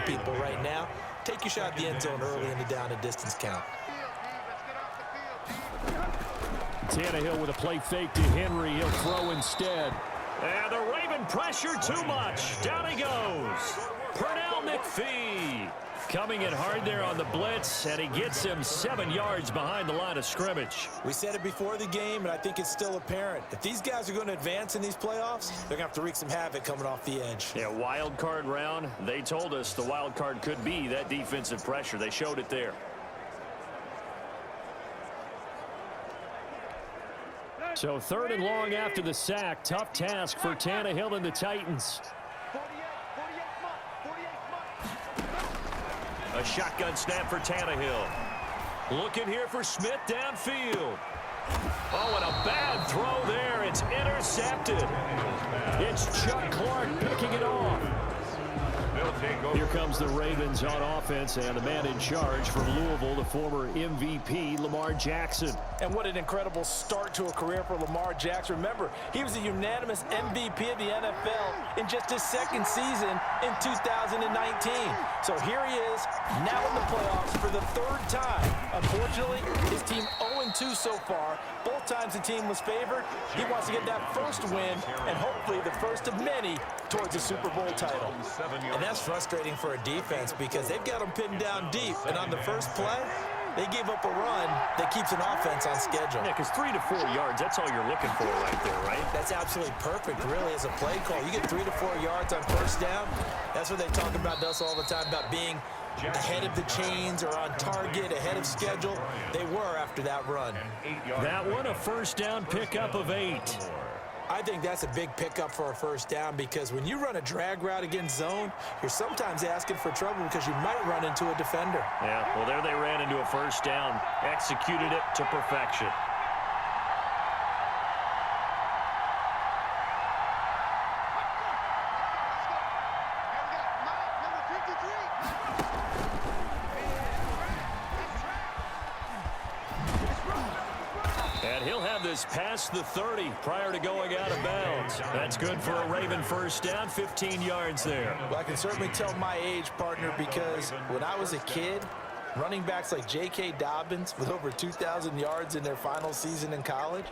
people right now. Take your shot at the end zone early in the down and distance count. Tannehill with a play fake to Henry. He'll throw instead. And the Raven pressure too much. Down he goes. Pernell McPhee coming in hard there on the blitz, and he gets him 7 yards behind the line of scrimmage. We said it before the game, and I think it's still apparent. If these guys are going to advance in these playoffs, they're going to have to wreak some havoc coming off the edge. Yeah, wild card round. They told us the wild card could be that defensive pressure. They showed it there. So 3rd and long after the sack. Tough task for Tannehill and the Titans. A shotgun snap for Tannehill. Looking here for Smith downfield. Oh, and a bad throw there. It's intercepted. It's Chuck Clark picking it off. Here comes the Ravens on offense, and the man in charge from Louisville, the former MVP, Lamar Jackson. And what an incredible start to a career for Lamar Jackson. Remember, he was a unanimous MVP of the NFL in just his 2nd season in 2019. So here he is, now in the playoffs for the 3rd time. Unfortunately, his team 0-2 so far. Both times the team was favored. He wants to get that first win, and hopefully the first of many towards a Super Bowl title. And that's frustrating for a defense because they've got them pinned down deep. And on the first play, they gave up a run that keeps an offense on schedule. Yeah, because 3 to 4 yards, that's all you're looking for right there, right? That's absolutely perfect, really, as a play call. You get 3 to 4 yards on first down. That's what they talk about to us all the time, about being ahead of the chains or on target, ahead of schedule. They were after that run. That one, a first down pickup of 8. I think that's a big pickup for a first down because when you run a drag route against zone, you're sometimes asking for trouble because you might run into a defender. Yeah, well, there they ran into a first down, executed it to perfection. Past the 30 prior to going out of bounds. That's good for a Raven first down, 15 yards there. Well, I can certainly tell my age, partner, because when I was a kid, running backs like J.K. Dobbins with over 2,000 yards in their final season in college,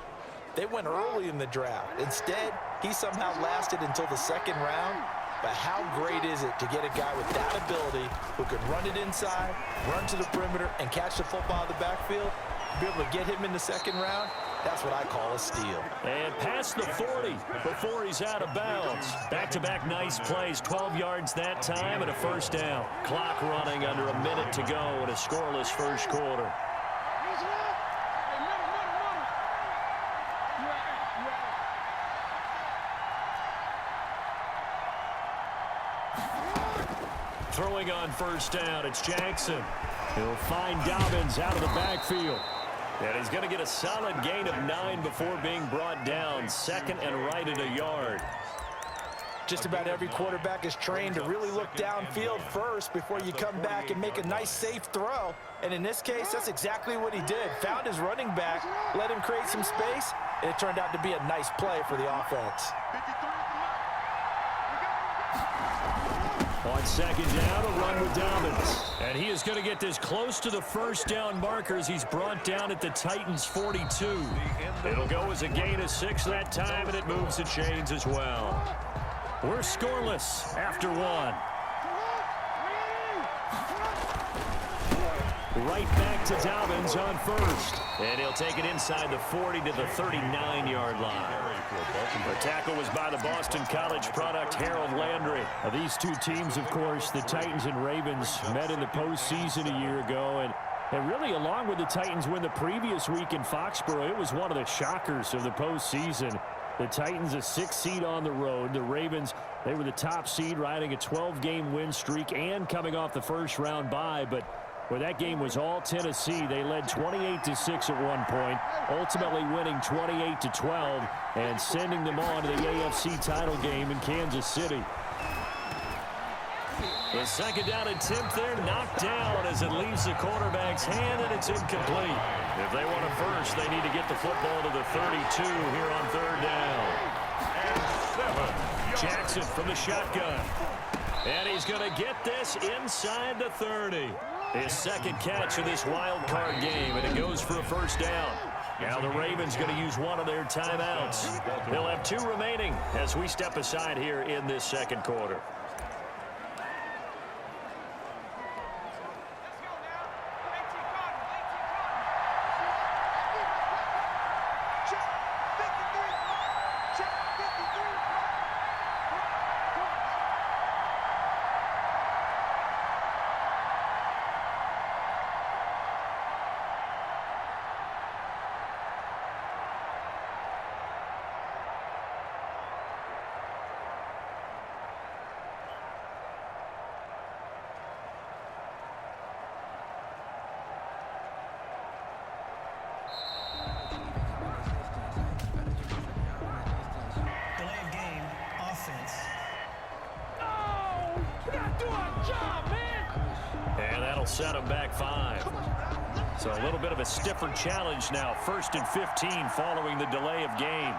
they went early in the draft. Instead, he somehow lasted until the 2nd round. But how great is it to get a guy with that ability who can run it inside, run to the perimeter, and catch the football out of the backfield? Be able to get him in the 2nd round? That's what I call a steal. And past the 40 before he's out of bounds. Back-to-back nice plays, 12 yards that time and a first down. Clock running under a minute to go in a scoreless first quarter. Throwing on first down, it's Jackson. He'll find Dobbins out of the backfield. And he's going to get a solid gain of 9 before being brought down. 2nd and right at a yard. Just about every quarterback is trained to really look downfield first before you come back and make a nice, safe throw. And in this case, that's exactly what he did. Found his running back, let him create some space, and it turned out to be a nice play for the offense. On 2nd down, a run with Dobbins. And he is going to get this close to the first down markers. He's brought down at the Titans' 42. It'll go as a gain of 6 that time, and it moves the chains as well. We're scoreless after 1. Right back to Dobbins on first. And he'll take it inside the 40 to the 39-yard line. The tackle was by the Boston College product, Harold Landry. Now, these two teams, of course, the Titans and Ravens, met in the postseason a year ago. And really, along with the Titans win the previous week in Foxborough, it was one of the shockers of the postseason. The Titans, a 6th seed on the road. The Ravens, they were the top seed, riding a 12-game win streak and coming off the first-round bye. But where that game was all Tennessee, they led 28-6 at one point, ultimately winning 28-12 and sending them on to the AFC title game in Kansas City. The 2nd down attempt there knocked down as it leaves the quarterback's hand, and it's incomplete. If they want a first, they need to get the football to the 32 here on 3rd down. And 7. Jackson from the shotgun. And he's going to get this inside the 30. His second catch of this wild card game, and it goes for a first down. Now the Ravens going to use one of their timeouts. They'll have 2 remaining as we step aside here in this second quarter. And that'll set him back 5. So a little bit of a stiffer challenge now. 1st and 15 following the delay of game.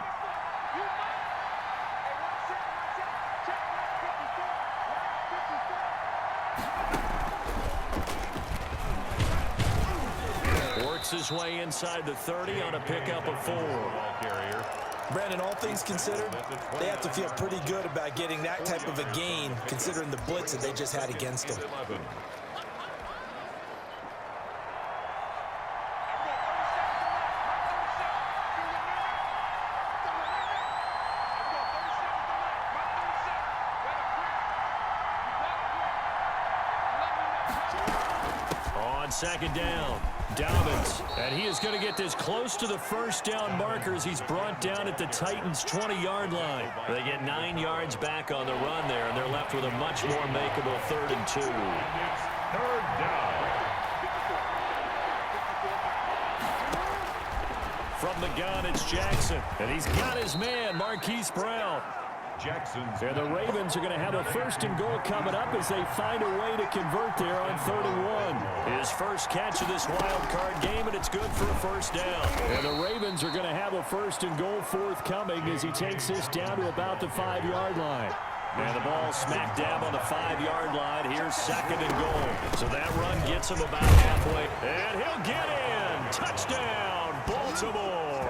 Works his way inside the 30 on a pickup of 4. Brandon, all things considered, they have to feel pretty good about getting that type of a gain, considering the blitz that they just had against them. On second down, Dobbins, and he is going to get this close to the first down marker as he's brought down at the Titans' 20-yard line. They get 9 yards back on the run there, and they're left with a much more makeable 3rd and 2. 3rd down. From the gun, it's Jackson, and he's got his man, Marquise Brown. And the Ravens are going to have a 1st and goal coming up as they find a way to convert there on 3rd and 1. His first catch of this wild card game, and it's good for a first down. And the Ravens are going to have a 1st and goal forthcoming as he takes this down to about the 5-yard line. And the ball smack dab on the 5-yard line. Here's 2nd and goal. So that run gets him about halfway. And he'll get in. Touchdown, Baltimore.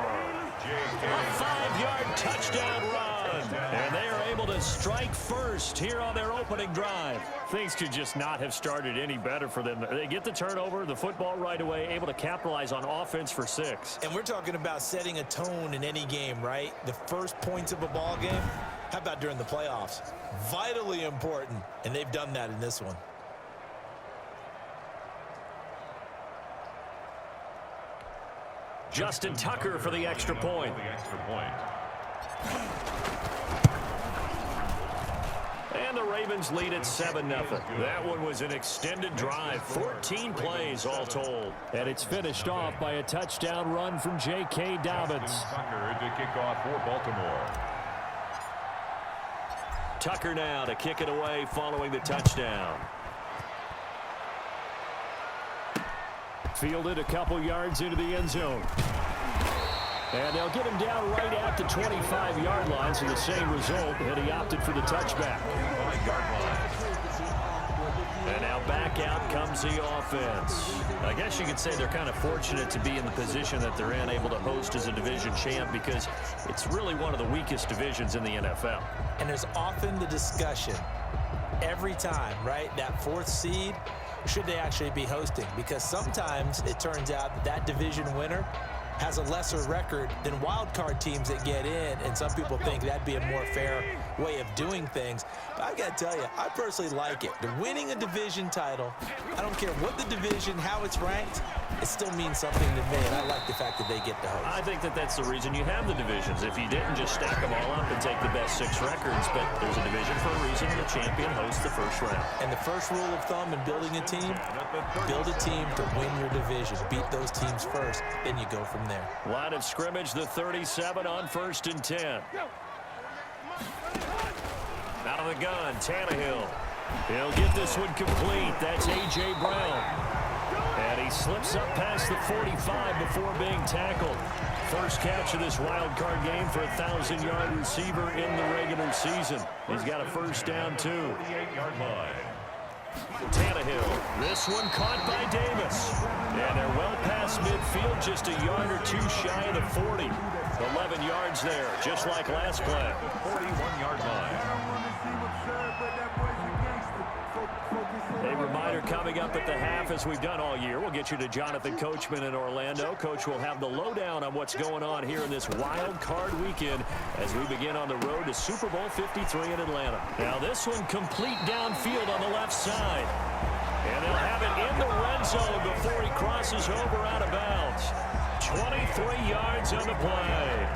A 5-yard touchdown run. And they are able to strike first here on their opening drive. Things could just not have started any better for them. They get the turnover, the football right away, able to capitalize on offense for 6. And we're talking about setting a tone in any game, right? The first points of a ball game. How about during the playoffs? Vitally important, and they've done that in this one. Justin Tucker for the extra point. And the Ravens lead at 7-0. That one was an extended drive, 14 plays all told. And it's finished off by a touchdown run from J.K. Dobbins. Tucker to kick off for Baltimore. Tucker now to kick it away following the touchdown. Fielded a couple yards into the end zone. And they'll get him down right at the 25-yard line, so the same result, and he opted for the touchback. And now back out comes the offense. I guess you could say they're kind of fortunate to be in the position that they're in, able to host as a division champ, because it's really one of the weakest divisions in the NFL. And there's often the discussion every time, right, that 4th seed, should they actually be hosting? Because sometimes it turns out that division winner has a lesser record than wild card teams that get in, and some people think that'd be a more fair way of doing things. But I got to tell you, I personally like it. The winning a division title, I don't care what the division, how it's ranked, it still means something to me, and I like the fact that they get to host. I think that that's the reason you have the divisions. If you didn't just stack them all up and take the best 6 records, but there's a division for a reason. The champion hosts the first round. And the first rule of thumb in building a team, build a team to win your division. Beat those teams first, then you go from there. Line of scrimmage, the 37 on 1st and 10. Out of the gun, Tannehill. He'll get this one complete. That's A.J. Brown. And he slips up past the 45 before being tackled. First catch of this wild card game for a 1,000-yard receiver in the regular season. He's got a first down, too. 48-yard line. Tannehill. This one caught by Davis. And they're well past midfield, just a yard or two shy of the 40. 11 yards there, just like last play. 41-yard line. A reminder coming up at the half, as we've done all year. We'll get you to Jonathan Coachman in Orlando. Coach will have the lowdown on what's going on here in this wild card weekend as we begin on the road to Super Bowl 53 in Atlanta. Now this one complete downfield on the left side. And they'll have it in the red zone before he crosses over out of bounds. 23 yards on the play.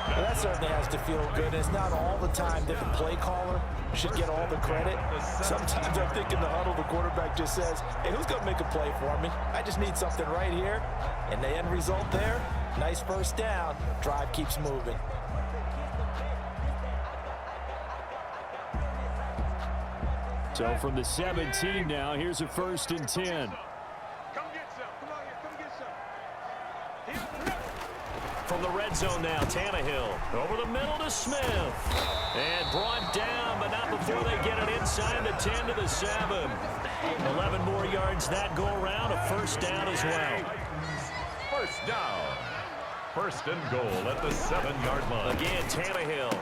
Well, that certainly has to feel good. It's not all the time that the play caller should get all the credit. Sometimes I think in the huddle, the quarterback just says, hey, who's going to make a play for me? I just need something right here. And the end result there, nice first down. Drive keeps moving. So from the 17 now, here's a 1st and 10. From the red zone now, Tannehill over the middle to Smith. And brought down, but not before they get it inside the 10 to the 7. 11 more yards that go around, a first down as well. First down. First and goal at the 7-yard line. Again, Tannehill.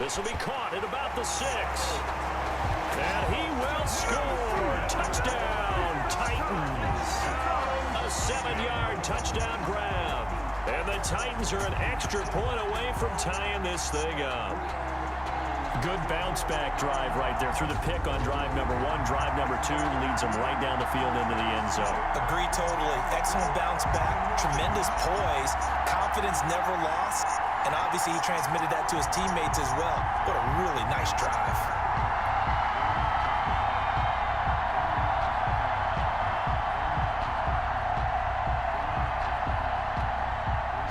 This will be caught at about the 6. And he will score. Touchdown, Titans. A 7-yard touchdown grab. And the Titans are an extra point away from tying this thing up. Good bounce-back drive right there through the pick on drive number 1. Drive number 2 leads them right down the field into the end zone. Agree totally. Excellent bounce back. Tremendous poise. Confidence never lost. And obviously he transmitted that to his teammates as well. What a really nice drive.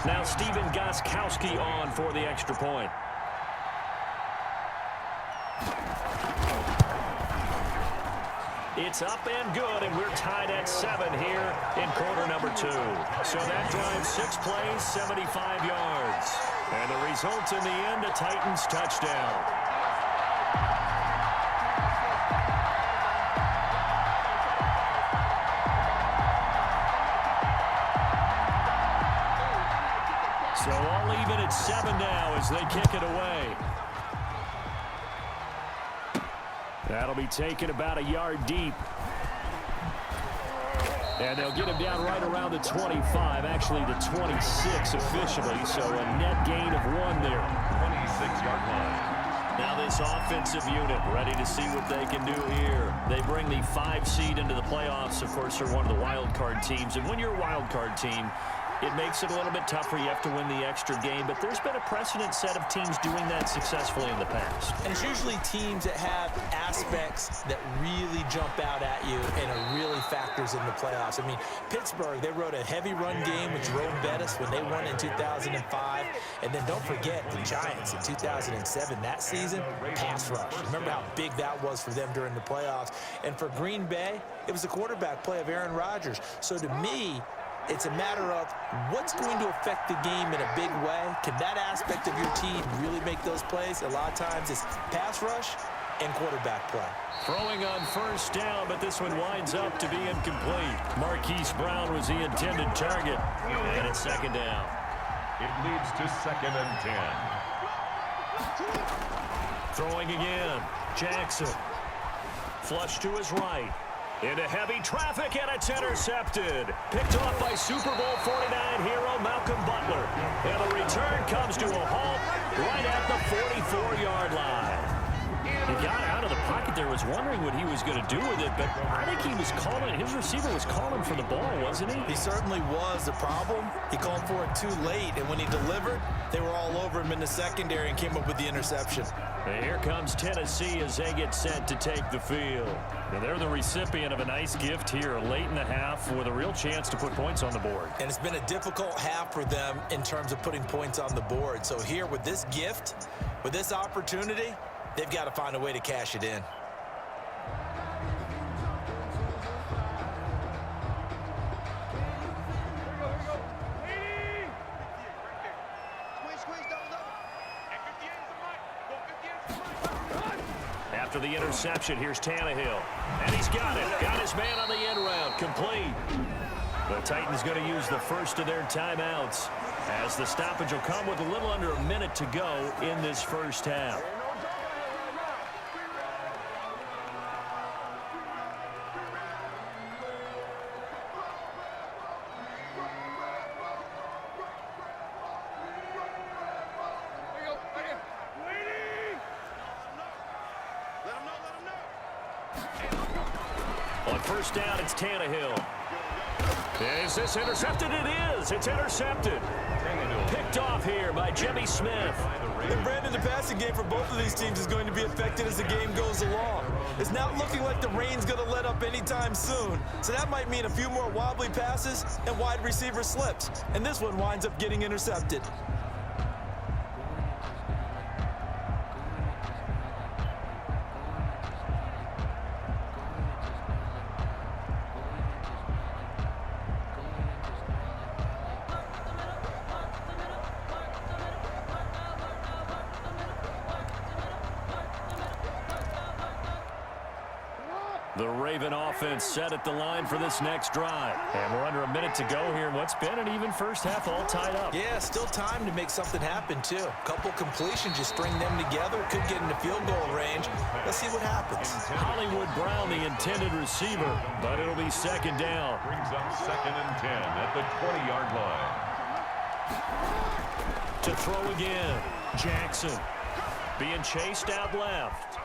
Now Steven Gostkowski on for the extra point. It's up and good, and we're tied at 7 here in quarter number 2. So that drive, 6 plays, 75 yards. And the result in the end, a Titans touchdown. So all even at 7 now as they kick it away. That'll be taken about a yard deep. And they'll get him down right around the 25, actually the 26 officially, so a net gain of 1 there. 26-yard line. Now this offensive unit ready to see what they can do here. They bring the 5 seed into the playoffs. Of course, they're one of the wild card teams. And when you're a wild card team, it makes it a little bit tougher. You have to win the extra game, but there's been a precedent set of teams doing that successfully in the past. And it's usually teams that have aspects that really jump out at you and it really factors in the playoffs. I mean, Pittsburgh, they rode a heavy run game with Jerome Bettis when they won in 2005. And then don't forget the Giants in 2007, that season, pass rush. Remember how big that was for them during the playoffs. And for Green Bay, it was the quarterback play of Aaron Rodgers. So to me, it's a matter of what's going to affect the game in a big way. Can that aspect of your team really make those plays? A lot of times it's pass rush and quarterback play. Throwing on first down, but this one winds up to be incomplete. Marquise Brown was the intended target, and it's 2nd down. It leads to 2nd and 10. Throwing again. Jackson. Flush to his right. Into heavy traffic, and it's intercepted. Picked off by Super Bowl 49 hero Malcolm Butler. And the return comes to a halt right at the 44-yard line. He got out of the pocket there, was wondering what he was going to do with it, but I think he was calling, his receiver was calling for the ball, wasn't he? He certainly was. The problem, he called for it too late, and when he delivered, they were all over him in the secondary and came up with the interception. And here comes Tennessee as they get set to take the field. Now they're the recipient of a nice gift here late in the half with a real chance to put points on the board. And it's been a difficult half for them in terms of putting points on the board. So here with this gift, with this opportunity, they've got to find a way to cash it in. the interception. Here's Tannehill. And he's got it. Got his man on the end route. Complete. The Titans going to use the first of their timeouts, as the stoppage will come with a little under a minute to go in this first half. On first down, it's Tannehill. Is this intercepted? It is. It's intercepted. Picked off here by Jimmy Smith. And Brandon, the passing game for both of these teams is going to be affected as the game goes along. It's not looking like the rain's going to let up anytime soon. So that might mean a few more wobbly passes and wide receiver slips. And this one winds up getting intercepted. The Raven offense set at the line for this next drive. And we're under a minute to go here in what's been an even first half, all tied up. Yeah, still time to make something happen, too. Couple completions, just string them together. Could get into field goal range. Let's see what happens. Hollywood Brown, the intended receiver, but it'll be second down. Brings up 2nd and 10 at the 20-yard line. To throw again, Jackson being chased out left.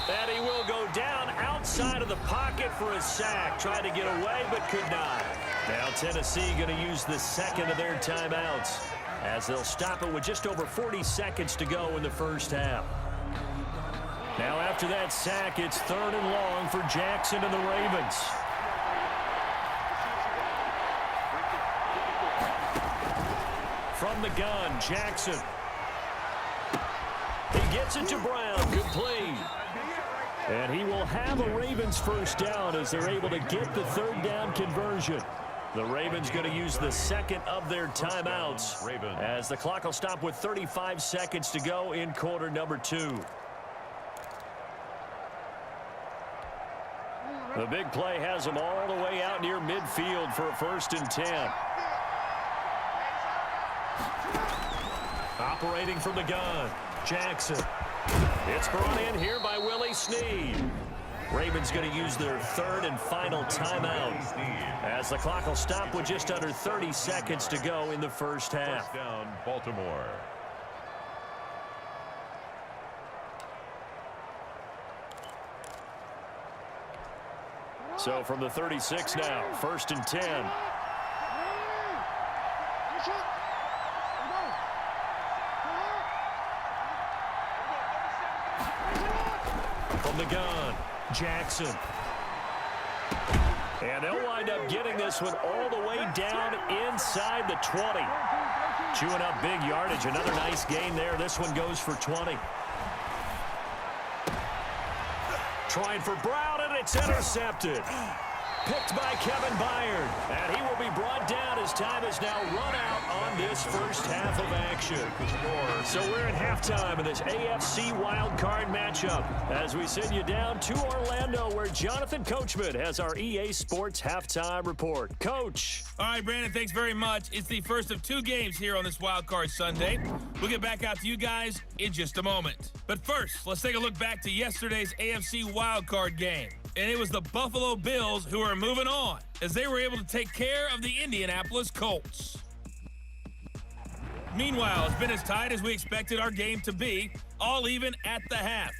And he will go down outside of the pocket for a sack. Tried to get away, but could not. Now Tennessee going to use the second of their timeouts, as they'll stop it with just over 40 seconds to go in the first half. Now after that sack, it's 3rd and long for Jackson and the Ravens. From the gun, Jackson. He gets it to Brown, complete. And he will have a Ravens first down as they're able to get the 3rd down conversion. The Ravens going to use the second of their timeouts, as the clock will stop with 35 seconds to go in quarter number 2. The big play has them all the way out near midfield for a 1st and 10. Operating from the gun, Jackson. It's brought in here by Willie Snead. Ravens going to use their 3rd and final timeout, as the clock will stop with just under 30 seconds to go in the first half. First down, Baltimore. So from the 36 now, 1st and 10. From the gun, Jackson. And they'll wind up getting this one all the way down inside the 20. Chewing up big yardage. Another nice gain there. This one goes for 20. Trying for Brown, and it's intercepted. Picked by Kevin Byard. And he will be brought down as time is now run out on this first half of action. So we're in halftime of this AFC wildcard matchup as we send you down to Orlando, where Jonathan Coachman has our EA Sports halftime report. Coach. All right, Brandon, thanks very much. It's the first of 2 games here on this wildcard Sunday. We'll get back out to you guys in just a moment. But first, let's take a look back to yesterday's AFC wildcard game. And it was the Buffalo Bills who are moving on, as they were able to take care of the Indianapolis Colts. Meanwhile, it's been as tight as we expected our game to be, all even at the half.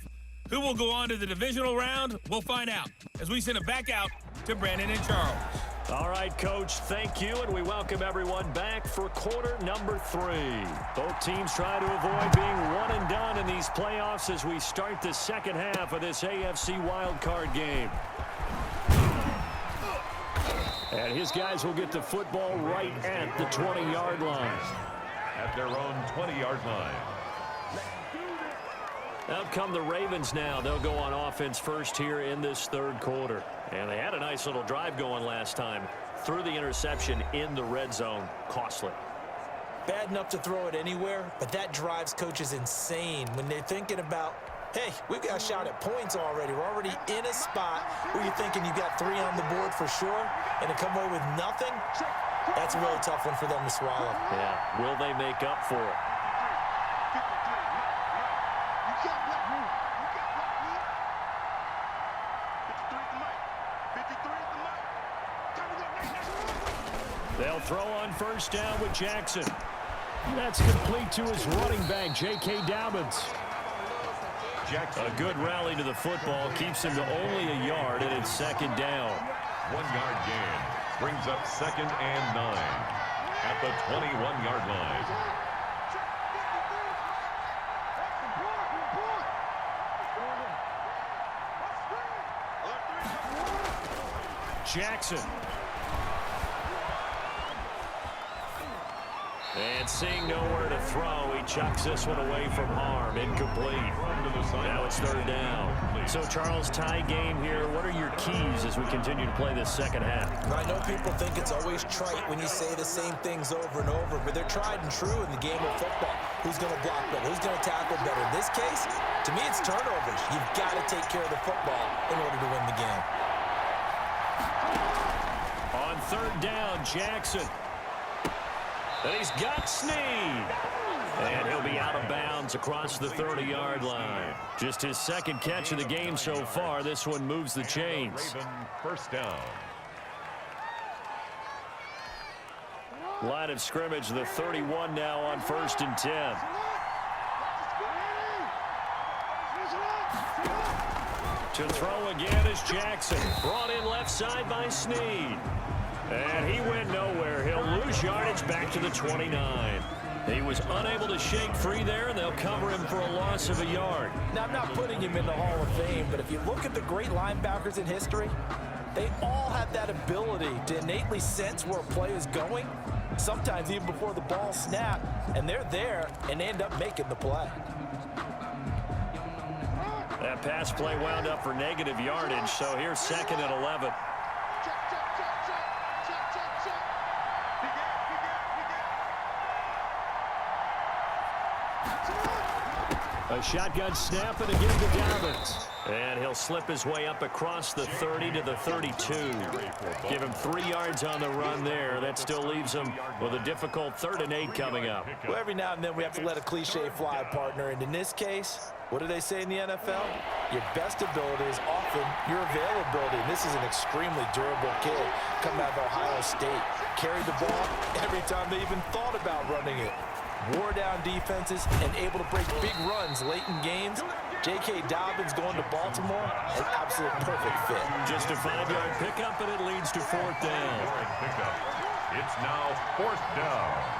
Who will go on to the divisional round? We'll find out as we send it back out to Brandon and Charles. All right, Coach, thank you, and we welcome everyone back for quarter number 3. Both teams try to avoid being one and done in these playoffs as we start the second half of this AFC wildcard game. And his guys will get the football right at the 20-yard line. At their own 20-yard line. Out come the Ravens now. They'll go on offense first here in this 3rd quarter. And they had a nice little drive going last time. Threw the interception in the red zone. Costly. bad enough to throw it anywhere, but that drives coaches insane when they're thinking about, hey, we've got a shot at points already. We're already in a spot where you're thinking you got 3 on the board for sure, and to come away with nothing, that's a really tough one for them to swallow. Yeah, will they make up for it? They'll throw on first down with Jackson. That's complete to his running back, J.K. Dobbins. A good rally to the football keeps him to only a yard, and it's second down. 1-yard gain brings up 2nd and 9 at the 21-yard line. Jackson. And seeing nowhere to throw, he chucks this one away from harm. Incomplete. Now it's 3rd down. So, Charles, tie game here. What are your keys as we continue to play this second half? I know people think it's always trite when you say the same things over and over, but they're tried and true in the game of football. Who's going to block better? Who's going to tackle better? In this case, to me, it's turnovers. You've got to take care of the football in order to win the game. On 3rd down, Jackson. And he's got Snead. And he'll be out of bounds across the 30-yard line. Just his 2nd catch of the game so far. This one moves the chains. First down. Line of scrimmage, the 31 now on 1st and 10. To throw again is Jackson. Brought in left side by Snead. And he went nowhere. He'll lose yardage back to the 29. He was unable to shake free there, and they'll cover him for a loss of a yard. Now, I'm not putting him in the Hall of Fame, but if you look at the great linebackers in history, they all have that ability to innately sense where a play is going, sometimes even before the ball snapped, and they're there and end up making the play. That pass play wound up for negative yardage, so here's 2nd and 11. A shotgun snap and again to Dobbins. And he'll slip his way up across the 30 to the 32. Give him 3 yards on the run there. That still leaves him with a difficult 3rd and 8 coming up. Well, every now and then we have to let a cliche fly, partner. And in this case, what do they say in the NFL? Your best ability is often your availability. And this is an extremely durable kid coming out of Ohio State. Carried the ball every time they even thought about running it. Wore down defenses and able to break big runs late in games. J.K. Dobbins going to Baltimore, an absolute perfect fit. Just a 5-yard pickup, and it leads to 4th down. It's now 4th down.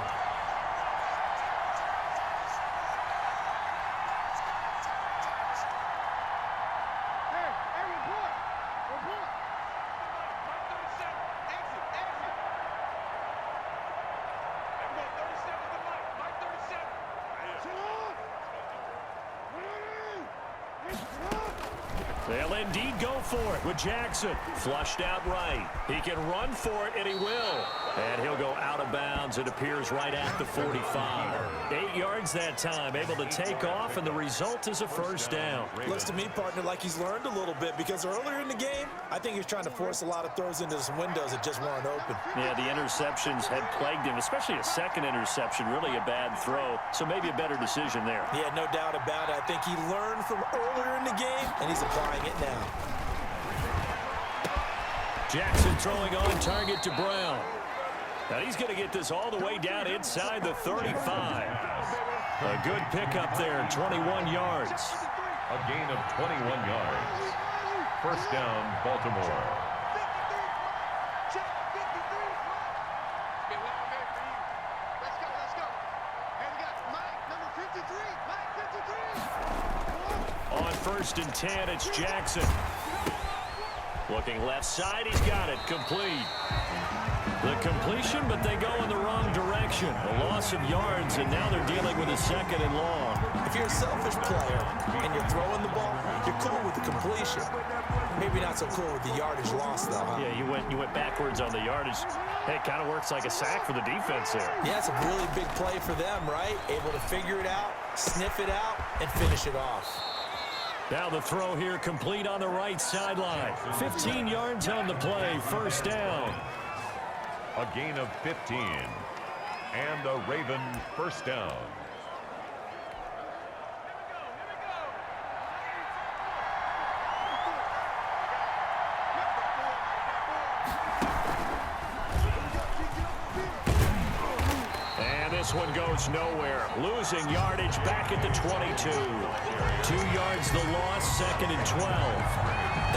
They'll indeed go for it with Jackson. Flushed out right. He can run for it, and he will. And he'll go out of bounds. It appears right at the 45. 8 yards that time, able to take off, and the result is a 1st down. Looks to me, partner, like he's learned a little bit, because earlier in the game, I think he was trying to force a lot of throws into some windows that just weren't open. Yeah, the interceptions had plagued him, especially a 2nd interception, really a bad throw. So maybe a better decision there. Yeah, no doubt about it. I think he learned from earlier in the game, and he's applying it now. Jackson throwing on target to Brown. Now he's going to get this all the way down inside the 35. A good pickup there, 21 yards. A gain of 21 yards. 1st down, Baltimore. On 1st and 10, it's Jackson. Looking left side, he's got it, complete. The completion, but they go in the wrong direction. A loss of yards, and now they're dealing with a 2nd and long. If you're a selfish player and you're throwing the ball, you're cool with the completion. Maybe not so cool with the yardage loss, though, huh? Yeah, you went backwards on the yardage. Hey, it kind of works like a sack for the defense there. Yeah, it's a really big play for them, right? Able to figure it out, sniff it out, and finish it off. Now the throw here complete on the right sideline. 15 yards on the play, first down. A gain of 15. And a Raven first down. This one goes nowhere. Losing yardage back at the 22. 2 yards the loss, second and 12.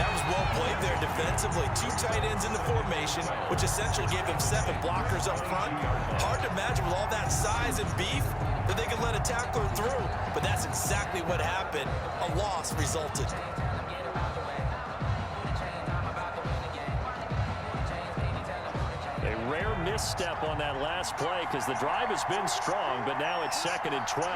That was well played there defensively. 2 tight ends in the formation, which essentially gave them 7 blockers up front. Hard to imagine with all that size and beef that they could let a tackler through. But that's exactly what happened. A loss resulted. Misstep on that last play because the drive has been strong, but now it's second and 12.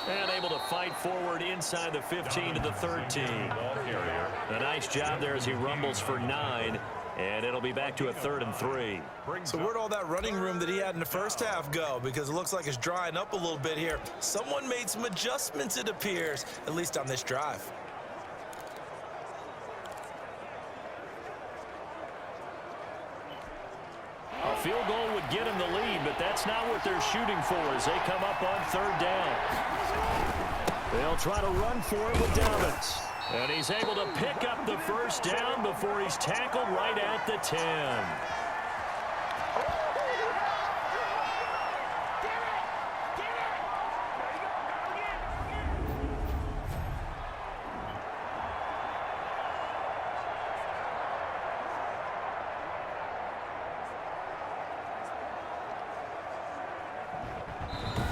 And able to fight forward inside the 15 to the 13. A nice job there as he rumbles for 9. And it'll be back to a 3rd and 3. So where'd all that running room that he had in the first half go? Because it looks like it's drying up a little bit here. Someone made some adjustments, it appears, at least on this drive. A field goal would get him the lead, but that's not what they're shooting for as they come up on 3rd down. They'll try to run for it with Dobbins. And he's able to pick up the first down before he's tackled right at the 10.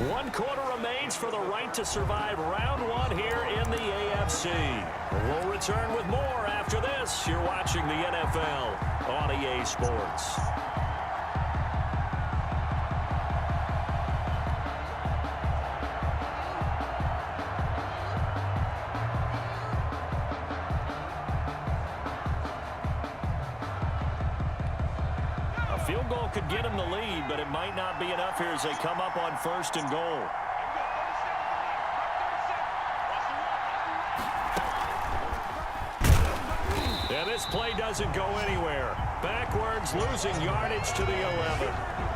One quarter remains for the right to survive round 1 here in the AFC. We'll return with more after this. You're watching the NFL on EA Sports. Field goal could get him the lead, but it might not be enough here as they come up on 1st and goal. And this play doesn't go anywhere. Backwards, losing yardage to the 11.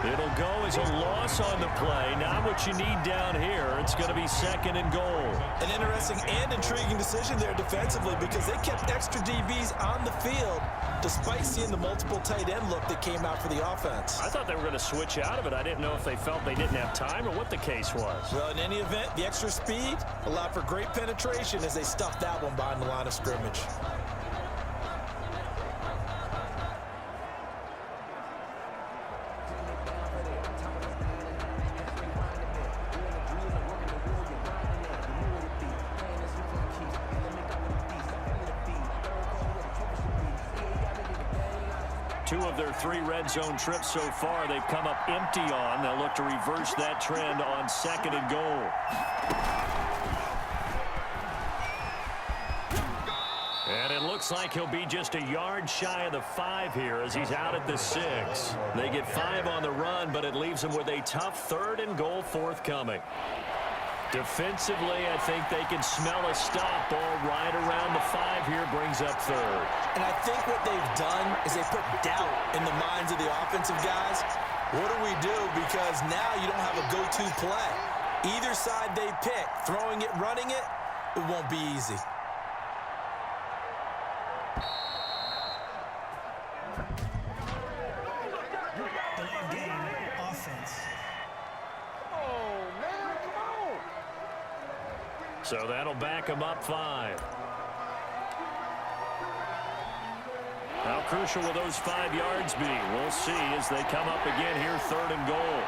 It'll go as a loss on the play. Not what you need down here. It's going to be 2nd and goal. An interesting and intriguing decision there defensively because they kept extra DBs on the field despite seeing the multiple tight end look that came out for the offense. I thought they were going to switch out of it. I didn't know if they felt they didn't have time or what the case was. Well, in any event, the extra speed allowed for great penetration as they stuffed that one behind the line of scrimmage. Two of their 3 red zone trips so far, they've come up empty on. They'll look to reverse that trend on 2nd and goal. And it looks like he'll be just a yard shy of the 5 here as he's out at the 6. They get 5 on the run, but it leaves them with a tough 3rd and goal forthcoming. Defensively, I think they can smell a stop ball right around the 5 here, brings up 3rd. And I think what they've done is they put doubt in the minds of the offensive guys. What do we do? Because now you don't have a go-to play. Either side they pick, throwing it, running it, it won't be easy. So that'll back him up 5. How crucial will those 5 yards be? We'll see as they come up again here, 3rd and goal.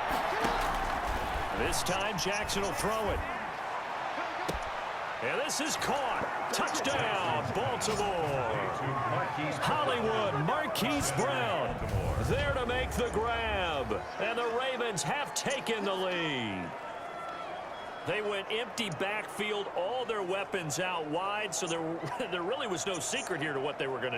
This time Jackson will throw it. And this is caught. Touchdown, Baltimore. Marquise Brown there to make the grab. And the Ravens have taken the lead. They went empty backfield, all their weapons out wide, so there really was no secret here to what they were going to do.